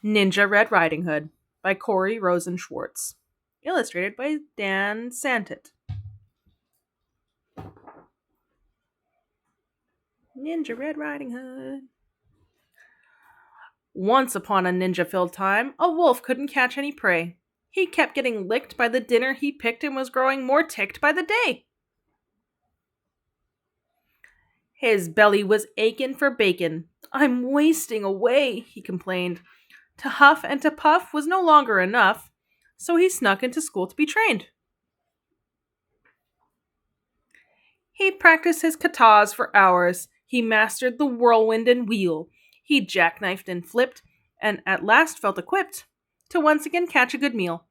Ninja Red Riding Hood by Rosen Schwartz. Illustrated by Dan Santet. Ninja Red Riding Hood. Once upon a ninja-filled time, a wolf couldn't catch any prey. He kept getting licked by the dinner he picked and was growing more ticked by the day. His belly was aching for bacon. "I'm wasting away," he complained. To huff and to puff was no longer enough, so he snuck into school to be trained. He practiced his katas for hours. He mastered the whirlwind and wheel. He jackknifed and flipped, and at last felt equipped to once again catch a good meal.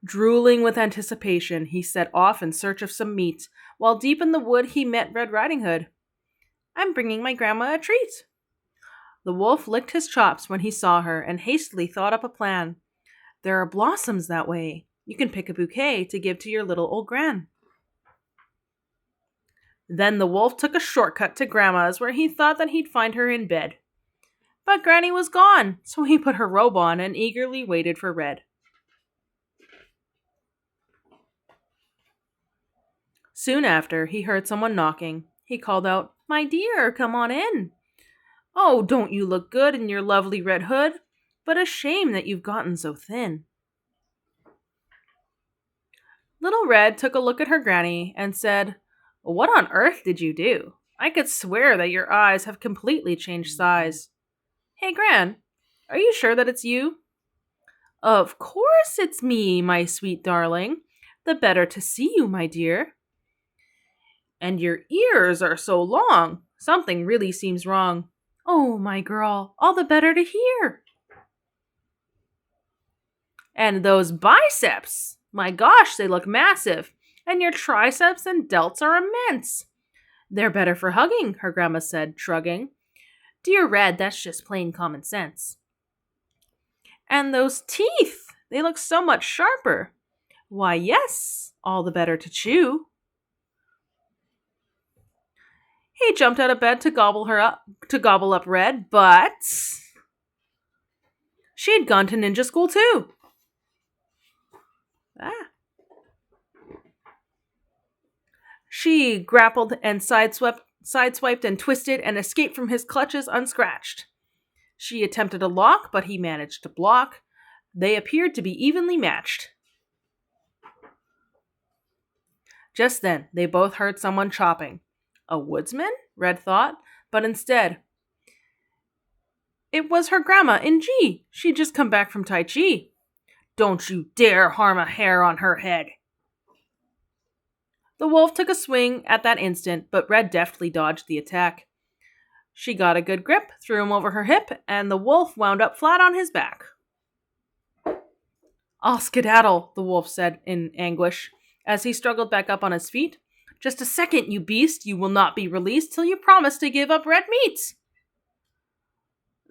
Drooling with anticipation, he set off in search of some meat. While deep in the wood, he met Red Riding Hood. "I'm bringing my grandma a treat." The wolf licked his chops when he saw her and hastily thought up a plan. "There are blossoms that way. You can pick a bouquet to give to your little old gran." Then the wolf took a shortcut to Grandma's where he thought that he'd find her in bed. But Granny was gone, so he put her robe on and eagerly waited for Red. Soon after, he heard someone knocking. He called out, "My dear, come on in. Oh, don't you look good in your lovely red hood? But a shame that you've gotten so thin." Little Red took a look at her granny and said, "What on earth did you do? I could swear that your eyes have completely changed size. Hey, Gran, are you sure that it's you?" "Of course it's me, my sweet darling. The better to see you, my dear." "And your ears are so long. Something really seems wrong." "Oh, my girl, all the better to hear." "And those biceps! My gosh, they look massive. And your triceps and delts are immense." "They're better for hugging," her grandma said, shrugging. "Dear Red, that's just plain common sense." "And those teeth! They look so much sharper." "Why, yes, all the better to chew." He jumped out of bed to gobble up Red, but she had gone to ninja school too. She grappled and sideswiped and twisted and escaped from his clutches unscratched. She attempted a lock, but he managed to block. They appeared to be evenly matched. Just then, they both heard someone chopping. A woodsman? Red thought, but instead, it was her grandma in G. She'd just come back from Tai Chi. "Don't you dare harm a hair on her head." The wolf took a swing at that instant, but Red deftly dodged the attack. She got a good grip, threw him over her hip, and the wolf wound up flat on his back. "I'll skedaddle," the wolf said in anguish, as he struggled back up on his feet. "Just a second, you beast. You will not be released till you promise to give up red meat."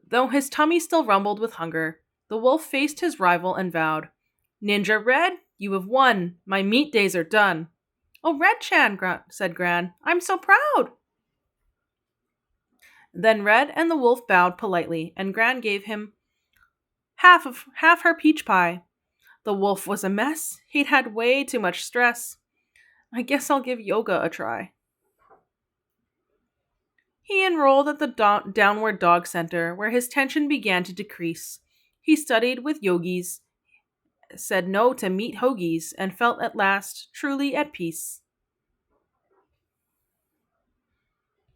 Though his tummy still rumbled with hunger, the wolf faced his rival and vowed, "Ninja Red, you have won. My meat days are done." "Oh, Red-chan," said Gran. "I'm so proud." Then Red and the wolf bowed politely, and Gran gave him half her peach pie. The wolf was a mess. He'd had way too much stress. "I guess I'll give yoga a try." He enrolled at the Downward Dog Center, where his tension began to decrease. He studied with yogis, said no to meat hoagies, and felt at last truly at peace.